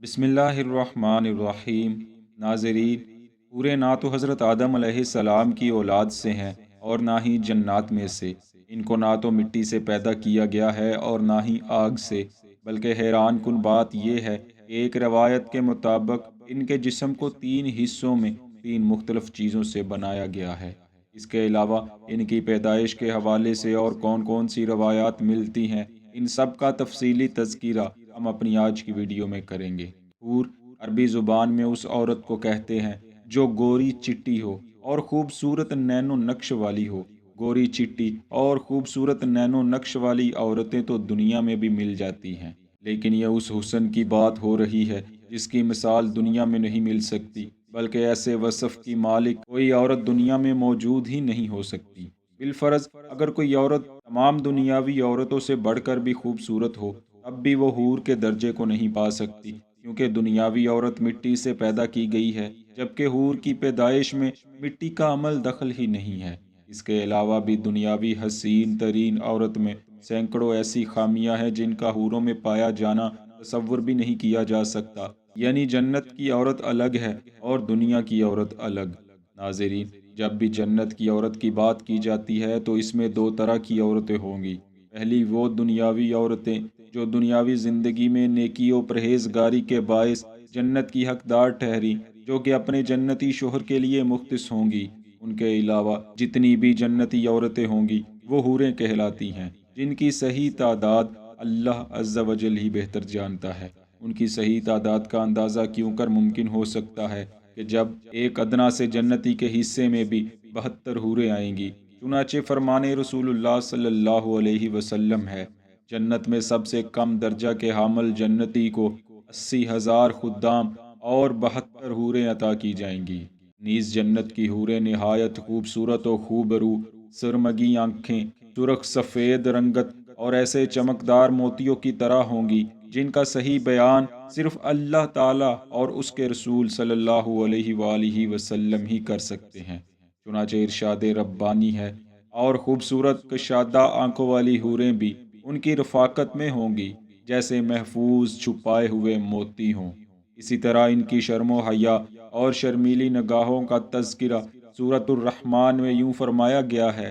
बिस्मिल्लाहिर्रहमानिर्रहीम। नाज़रीन, पूरे ना तो हज़रत आदम अलैहिस्सलाम की औलाद से हैं और ना ही जन्नात में से। इनको ना तो मिट्टी से पैदा किया गया है और ना ही आग से। बल्कि हैरान कुन बात यह है कि एक रवायत के मुताबिक इनके जिस्म को तीन हिस्सों में तीन मुख्तलिफ चीज़ों से बनाया गया है। इसके अलावा इनकी पैदाइश के हवाले से और कौन कौन सी रवायात मिलती हैं, इन सब का तफसीली तज़किरा हम अपनी आज की वीडियो में करेंगे। हूर अरबी ज़ुबान में उस औरत को कहते हैं जो गोरी चिट्टी हो और खूबसूरत नैनो नक्श वाली हो। गोरी चिट्टी और खूबसूरत नैनो नक्श वाली औरतें तो दुनिया में भी मिल जाती हैं, लेकिन यह उस हुस्न की बात हो रही है जिसकी मिसाल दुनिया में नहीं मिल सकती। बल्कि ऐसे वसफ़ की मालिक कोई औरत दुनिया में मौजूद ही नहीं हो सकती। बिलफ़र्ज़ अगर कोई औरत तमाम दुनियावी औरतों से बढ़कर भी खूबसूरत हो, तब भी वो हूर के दर्जे को नहीं पा सकती, क्योंकि दुनियावी औरत मिट्टी से पैदा की गई है, जबकि हूर की पैदाइश में मिट्टी का अमल दखल ही नहीं है। इसके अलावा भी दुनियावी हसीन तरीन औरत में सैकड़ों ऐसी खामियां हैं जिनका हूरों में पाया जाना तसव्वुर भी नहीं किया जा सकता। यानी जन्नत की औरत अलग है और दुनिया की औरत अलग। नाज़रीन, जब भी जन्नत की औरत की बात की जाती है तो इसमें दो तरह की औरतें होंगी। पहली वो दुनियावी औरतें जो दुनियावी ज़िंदगी में नेकी और परहेजगारी के बायस जन्नत की हकदार ठहरी, जो कि अपने जन्नती शोहर के लिए मुख्तिस होंगी। उनके अलावा जितनी भी जन्नती औरतें होंगी वो हूरें कहलाती हैं, जिनकी सही तादाद अल्लाह अज़्ज़ा वजल ही बेहतर जानता है। उनकी सही तादाद का अंदाज़ा क्यों कर मुमकिन हो सकता है कि जब एक अदना से जन्नती के हिस्से में भी 72 हूरें आएंगी। चुनाचे फरमाने रसूलुल्लाह सल्लल्लाहु अलैहि वसल्लम है, जन्नत में सबसे कम दर्जा के हामल जन्नती को 80,000 खुद्दाम और 72 हूरें अता की जाएंगी। नीज जन्नत की हूरें निहायत खूबसूरत और खूबरू, सुरमगी आंखें, सुरख सफ़ेद रंगत और ऐसे चमकदार मोतियों की तरह होंगी जिनका सही बयान सिर्फ अल्लाह ताला और उसके रसूल सल्लल्लाहु अलैहि वसल्लम ही कर सकते हैं। चुनाचे इरशाद रब्बानी है, और खूबसूरत कशादा आंखों वाली हूरें भी उनकी रफ़ाकत में होंगी जैसे महफूज छुपाए हुए मोती हों। इसी तरह इनकी शर्मो हया और शर्मीली निगाहों का तज़किरा सूरतुर रहमान में यूं फरमाया गया है,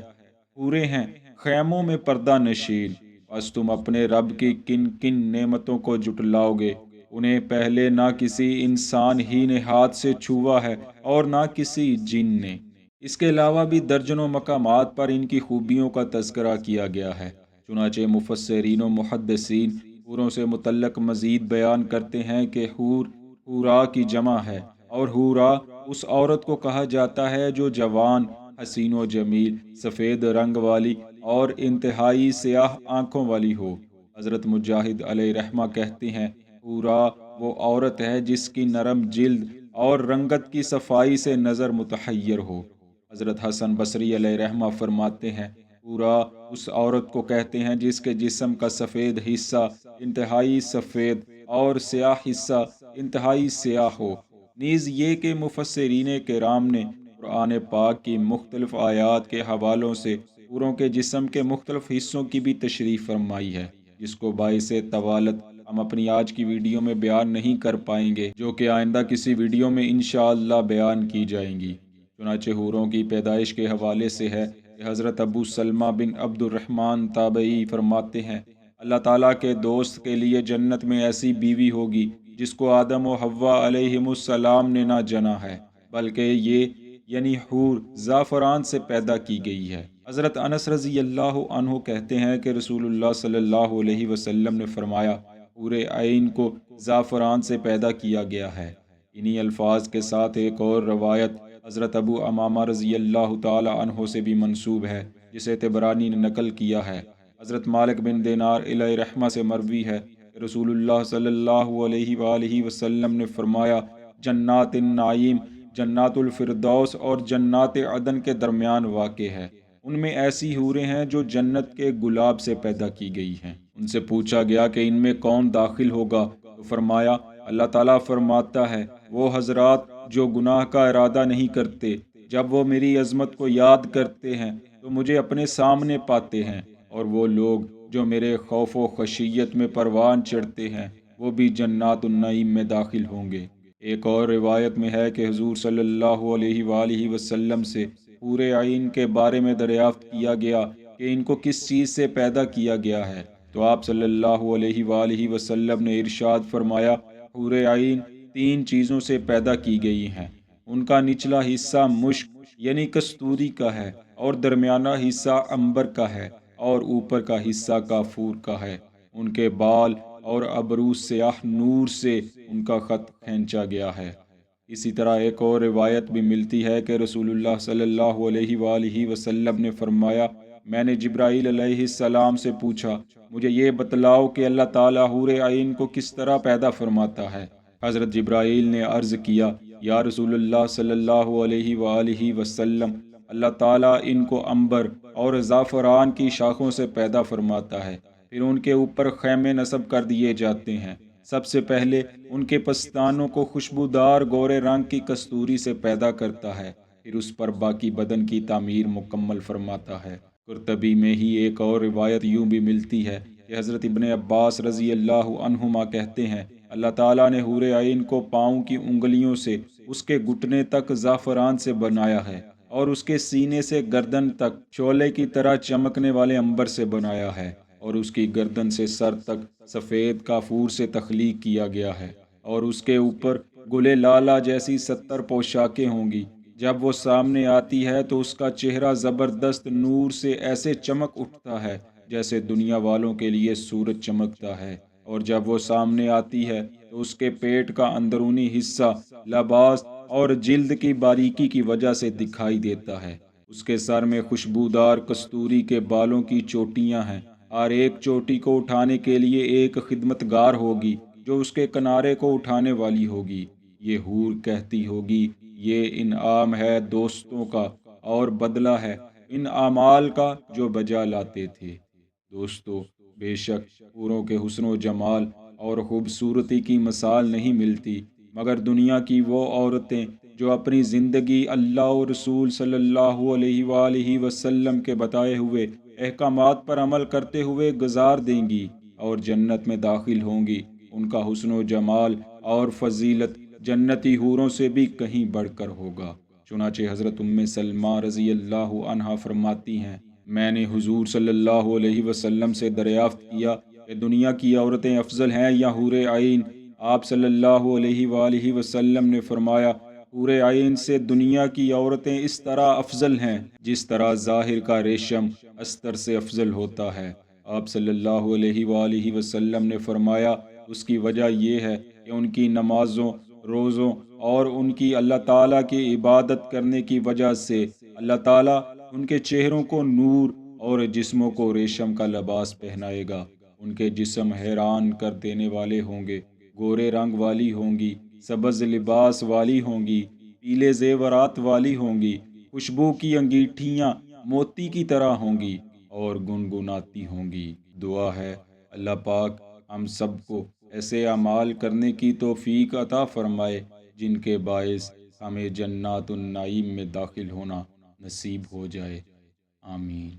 हूरें हैं खैमों में पर्दा नशीन, बस तुम अपने रब की किन किन नेमतों को जुटलाओगे। उन्हें पहले ना किसी इंसान ही ने हाथ से छुआ है और ना किसी जिन ने। इसके अलावा भी दर्जनों मकामात पर इनकी खूबियों का तज़किरा किया गया है। चुनाचे मुफस्सिरीन व मुहद्दिसीन हूरों से मुतल्लक मज़ीद बयान करते हैं कि हूर हूरा की जमा है, और हूरा उस औरत को कहा जाता है जो जवान, हसीन व जमील, सफ़ेद रंग वाली और इंतहाई स्याह आँखों वाली हो। हज़रत मुजाहिद अलैहिर्रहमा कहते हैं, हूरा वो औरत है जिसकी नरम जिल्द और रंगत की सफाई से नज़र मुतहय्यर हो। हज़रत हसन बसरी अलैहिर्रहमा फरमाते हैं, पूरा उस औरत को कहते हैं जिसके जिस्म का सफ़ेद हिस्सा इंतहाई सफ़ेद और स्याह हिस्सा इंतहाई स्याह हो। नीज़ ये कि मुफस्सिरीन किराम ने कुरान पाक की मुख्तलिफ आयात के हवालों से पूरों के जिस्म के मुख्तलिफ हिस्सों की भी तशरीफ़ फरमाई है, जिसको बाइसे तवालत हम अपनी आज की वीडियो में बयान नहीं कर पाएंगे, जो कि आइंदा किसी वीडियो में इंशाअल्लाह बयान की जाएंगी। चुनाचे हूरों की पैदाइश के हवाले से है कि हज़रत अबू सलमा बिन अब्दुर्रहमान ताबई फरमाते हैं, अल्लाह ताला के दोस्त के लिए जन्नत में ऐसी बीवी होगी जिसको आदम व हव्वा अलैहिमुस्सलाम ने ना जना है, बल्कि ये यानी हूर ज़ाफ़रान से पैदा की गई है। हज़रत अनस रज़ी अल्लाह अन्हु कहते हैं कि रसूलुल्लाह सल्लल्लाहु अलैहि वसल्लम ने फरमाया, पूरे आइन को ज़ाफ़रान से पैदा किया गया है। इन्हीं अल्फाज के साथ एक और रवायत हज़रत अबू अमामा रज़ी अल्लाह ताला अन्हु से भी मंसूब है, जिसे तिबरानी ने नकल किया है। हज़रत मालिक बिन दिनार अलैहिर्रहमा से मरवी है, रसूलुल्लाह सल्लल्लाहु अलैहि वसल्लम ने फरमाया, जन्नात नाईम जन्नातुल फिरदौस और जन्नात अदन के दरमियान वाक़ है। उनमें ऐसी हूरें हैं जो जन्नत के गुलाब से पैदा की गई हैं। उनसे पूछा गया कि इनमें कौन दाखिल होगा, तो फरमाया, अल्लाह ताला फरमाता है, वो हजरात जो गुनाह का इरादा नहीं करते, जब वो मेरी अज़मत को याद करते हैं तो मुझे अपने सामने पाते हैं, और वो लोग जो मेरे खौफ व खशियत में परवान चढ़ते हैं وہ بھی جنات النعیم میں داخل ہوں گے۔ ایک اور روایت میں ہے کہ حضور صلی اللہ علیہ وآلہ وسلم سے حور عین کے بارے میں دریافت کیا گیا کہ ان کو کس چیز سے پیدا کیا گیا ہے، تو آپ صلی اللہ علیہ وآلہ وسلم نے ارشاد فرمایا، حور عین 3 چیزوں سے پیدا کی گئی ہیں۔ ان کا نچلا حصہ مشک یعنی کستوری کا ہے، اور درمیانہ حصہ عنبر کا ہے، اور اوپر کا حصہ کافور کا ہے۔ ان کے بال اور ابرو سیاہ نور سے ان کا خط کھینچا گیا ہے۔ اسی طرح ایک اور روایت بھی ملتی ہے کہ رسول اللہ صلی اللہ علیہ وآلہ وسلم نے فرمایا، میں نے جبرائیل علیہ السلام سے پوچھا، مجھے یہ بتلاؤ کہ اللہ تعالیٰ حور عین کو کس طرح پیدا فرماتا ہے۔ حضرت جبرائیل نے عرض کیا، یا رسول اللہ صلی اللہ علیہ وآلہ وسلم، اللہ تعالیٰ ان کو عنبر اور زعفران کی شاخوں سے پیدا فرماتا ہے، پھر ان کے اوپر خیمے نصب کر دیے جاتے ہیں۔ سب سے پہلے ان کے پستانوں کو خوشبودار گورے رنگ کی کستوری سے پیدا کرتا ہے، پھر اس پر باقی بدن کی تعمیر مکمل فرماتا ہے۔ قرطبی میں ہی ایک اور روایت یوں بھی ملتی ہے کہ حضرت ابن عباس رضی اللہ عنہما کہتے ہیں، اللہ تعالیٰ نے حور عین کو پاؤں کی انگلیوں سے اس کے گھٹنے تک زعفران سے بنایا ہے، اور اس کے سینے سے گردن تک شعلے کی طرح چمکنے والے عنبر سے بنایا ہے، اور اس کی گردن سے سر تک سفید کافور سے تخلیق کیا گیا ہے، اور اس کے اوپر گلے لالا جیسی 70 پوشاکیں ہوں گی۔ جب وہ سامنے آتی ہے تو اس کا چہرہ زبردست نور سے ایسے چمک اٹھتا ہے جیسے دنیا والوں کے لیے سورج چمکتا ہے، اور جب وہ سامنے آتی ہے تو اس کے پیٹ کا اندرونی حصہ لباس اور جلد کی باریکی کی وجہ سے دکھائی دیتا ہے۔ اس کے سر میں خوشبودار کستوری کے بالوں کی چوٹیاں ہیں، اور ایک چوٹی کو اٹھانے کے لیے ایک خدمتگار ہوگی جو اس کے کنارے کو اٹھانے والی ہوگی۔ یہ حور کہتی ہوگی، یہ انعام ہے دوستوں کا اور بدلہ ہے ان اعمال کا جو بجا لاتے تھے۔ دوستو، بے شک حوروں کے حسن و جمال اور خوبصورتی کی مثال نہیں ملتی، مگر دنیا کی وہ عورتیں جو اپنی زندگی اللہ اور رسول صلی اللہ علیہ وآلہ وسلم کے بتائے ہوئے احکامات پر عمل کرتے ہوئے گزار دیں گی اور جنت میں داخل ہوں گی۔ ان کا حسن و جمال اور فضیلت جنتی حوروں سے بھی کہیں بڑھ کر ہوگا۔ چنانچہ حضرت ام سلمہ رضی اللہ عنہا فرماتی ہیں، میں نے حضور صلی اللہ علیہ وسلم سے دریافت کیا کہ دنیا کی عورتیں افضل ہیں یا حور عین؟ آپ صلی اللہ علیہ وآلہ وسلم نے فرمایا، حور عین سے دنیا کی عورتیں اس طرح افضل ہیں جس طرح ظاہر کا ریشم استر سے افضل ہوتا ہے۔ آپ صلی اللہ علیہ وآلہ وسلم نے فرمایا، اس کی وجہ یہ ہے کہ ان کی نمازوں، روزوں اور ان کی اللہ تعالیٰ کی عبادت کرنے کی وجہ سے اللہ تعالیٰ ان کے چہروں کو نور اور جسموں کو ریشم کا لباس پہنائے گا۔ ان کے جسم حیران کر دینے والے ہوں گے، گورے رنگ والی ہوں گی، سبز لباس والی ہوں گی، پیلے زیورات والی ہوں گی، خوشبو کی انگیٹھیاں موتی کی طرح ہوں گی اور گنگناتی ہوں گی۔ دعا ہے اللہ پاک ہم سب کو ایسے اعمال کرنے کی توفیق عطا فرمائے جن کے باعث ہمیں جنات النعیم میں داخل ہونا نصیب ہو جائے۔ آمین۔